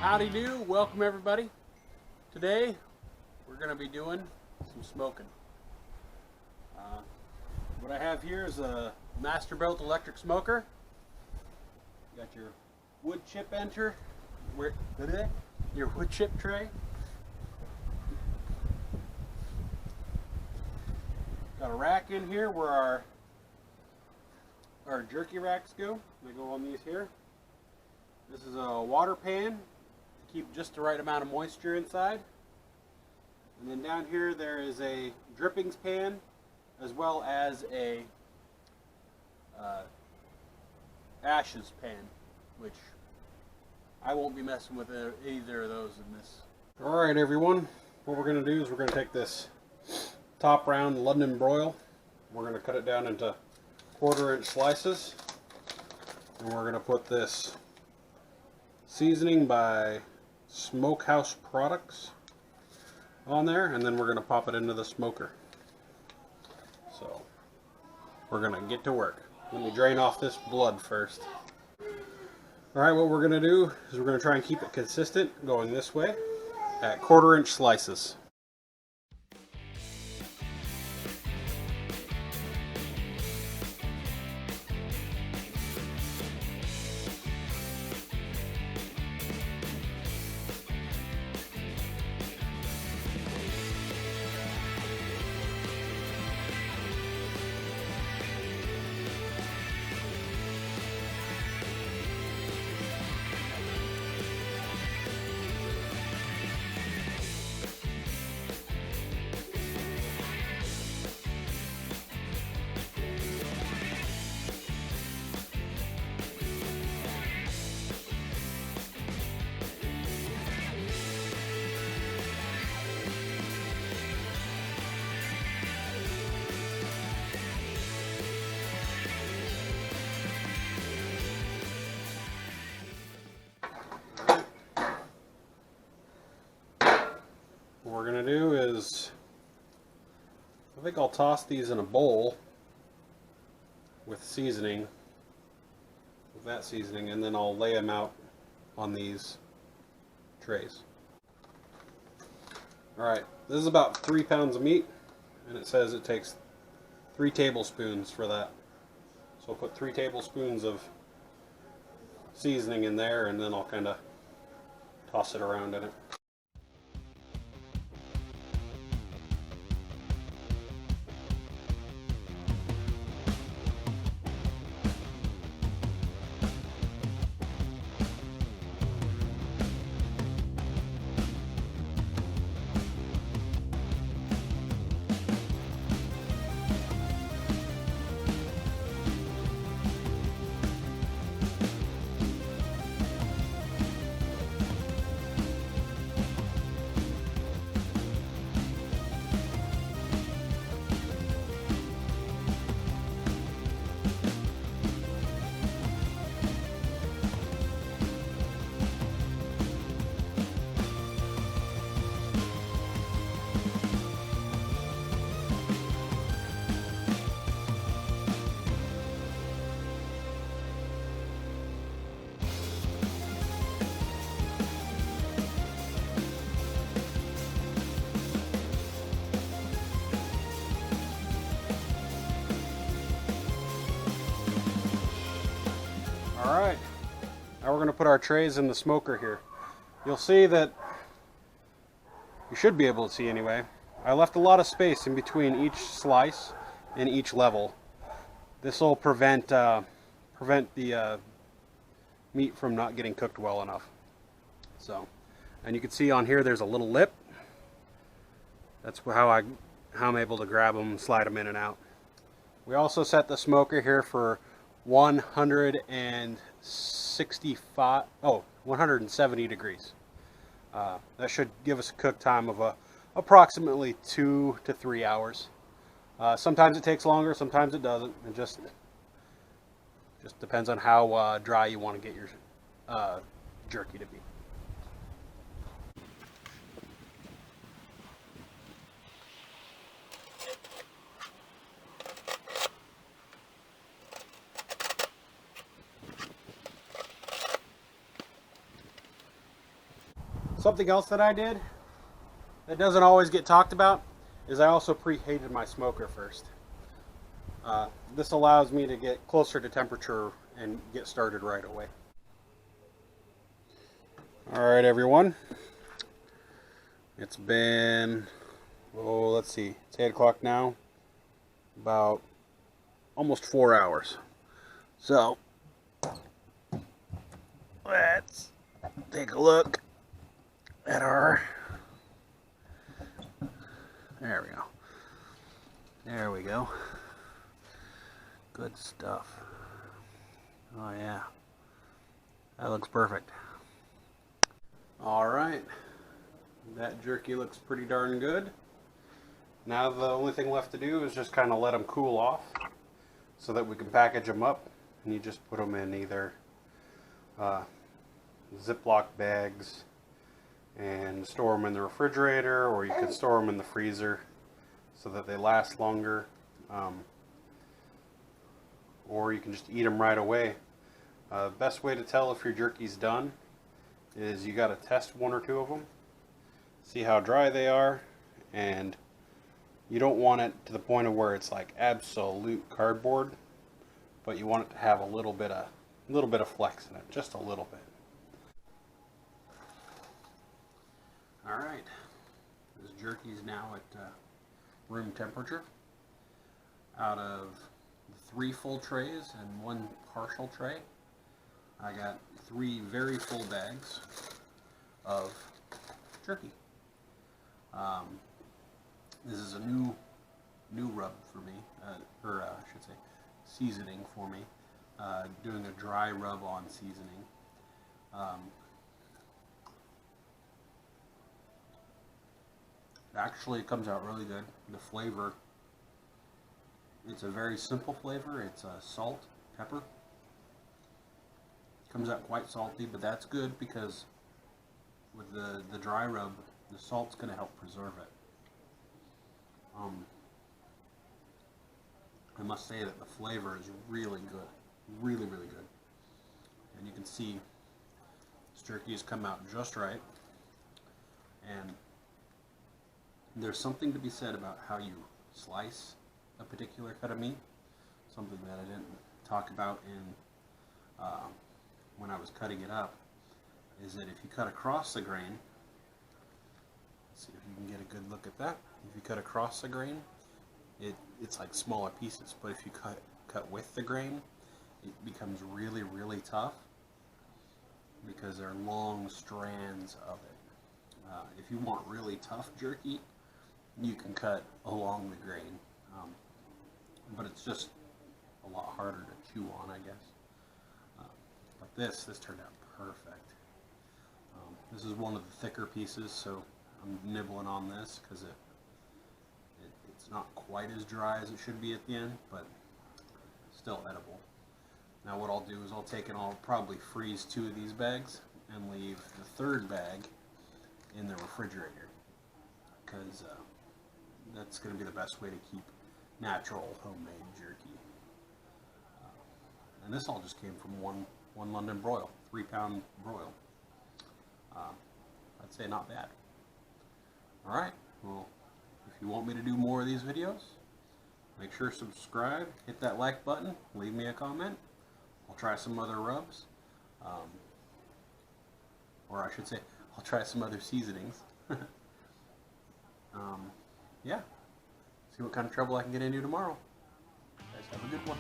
Howdy do, welcome everybody. Today we're going to be doing some smoking. What I have here is a master-built electric smoker. You got your wood chip your wood chip tray. Got a rack in here where our jerky racks go. They go on these here. This is a water pan to keep just the right amount of moisture inside. And then down here there is a drippings pan as well as a ashes pan, which I won't be messing with either of those in this. Alright everyone, what we're going to do is we're going to take this top round London broil, we're going to cut it down into 1/4-inch slices, and we're going to put this seasoning by Smokehouse Products on there, and then we're going to pop it into the smoker. So we're going to get to work. Let me drain off this blood first. Alright, what we're going to do is we're going to try and keep it consistent going this way at 1/4-inch slices. What we're going to do is, I think I'll toss these in a bowl with seasoning, with that seasoning, and then I'll lay them out on these trays. Alright, this is about 3 pounds of meat, and it says it takes 3 tablespoons for that. So I'll put 3 tablespoons of seasoning in there, and then I'll kind of toss it around in it. Alright, now we're going to put our trays in the smoker here. You'll see that, you should be able to see anyway, I left a lot of space in between each slice and each level. This will prevent the meat from not getting cooked well enough. So, and you can see on here there's a little lip. That's how I'm able to grab them and slide them in and out. We also set the smoker here for 170 degrees. That should give us a cook time of approximately 2 to 3 hours. Sometimes it takes longer, sometimes it doesn't. It just depends on how dry you want to get your jerky to be. Something else that I did that doesn't always get talked about is I also preheated my smoker first. This allows me to get closer to temperature and get started right away. Alright everyone, it's been, oh let's see, it's 8 o'clock now, about almost 4 hours. So, let's take a look at our, there we go. There we go. Good stuff. Oh yeah. That looks perfect. Alright. That jerky looks pretty darn good. Now the only thing left to do is just kind of let them cool off so that we can package them up. And you just put them in either Ziploc bags and store them in the refrigerator, or you can store them in the freezer so that they last longer, or you can just eat them right away. Best way to tell if your jerky's done is you got to test 1 or 2 of them, see how dry they are, and you don't want it to the point of where it's like absolute cardboard, but you want it to have a little bit of flex in it, just a little bit. Alright, this jerky is now at room temperature. Out of 3 full trays and 1 partial tray, I got 3 very full bags of jerky. This is a new rub for me, or I should say seasoning for me, doing a dry rub on seasoning. Actually, it comes out really good. The flavor, it's a very simple flavor. It's salt, pepper. Comes out quite salty, but that's good because with the dry rub, the salt's going to help preserve it. I must say that the flavor is really good, really good, and you can see this jerky has come out just right. And there's something to be said about how you slice a particular cut of meat, something that I didn't talk about in when I was cutting it up, is that if you cut across the grain, let's see if you can get a good look at that. If you cut across the grain, it's like smaller pieces, but if you cut with the grain, it becomes really tough because they're long strands of it. If you want really tough jerky, you can cut along the grain, but it's just a lot harder to chew on, I guess. But this turned out perfect. This is one of the thicker pieces, so I'm nibbling on this because it's not quite as dry as it should be at the end, but still edible. Now what I'll do is I'll take and I'll probably freeze 2 of these bags and leave the 3rd bag in the refrigerator, because that's going to be the best way to keep natural homemade jerky. And this all just came from one London broil, 3-pound broil. I'd say not bad. Alright, well, if you want me to do more of these videos, make sure to subscribe, hit that like button, leave me a comment. I'll try some other rubs, or I should say, I'll try some other seasonings. Yeah, see what kind of trouble I can get into tomorrow. You guys have a good one.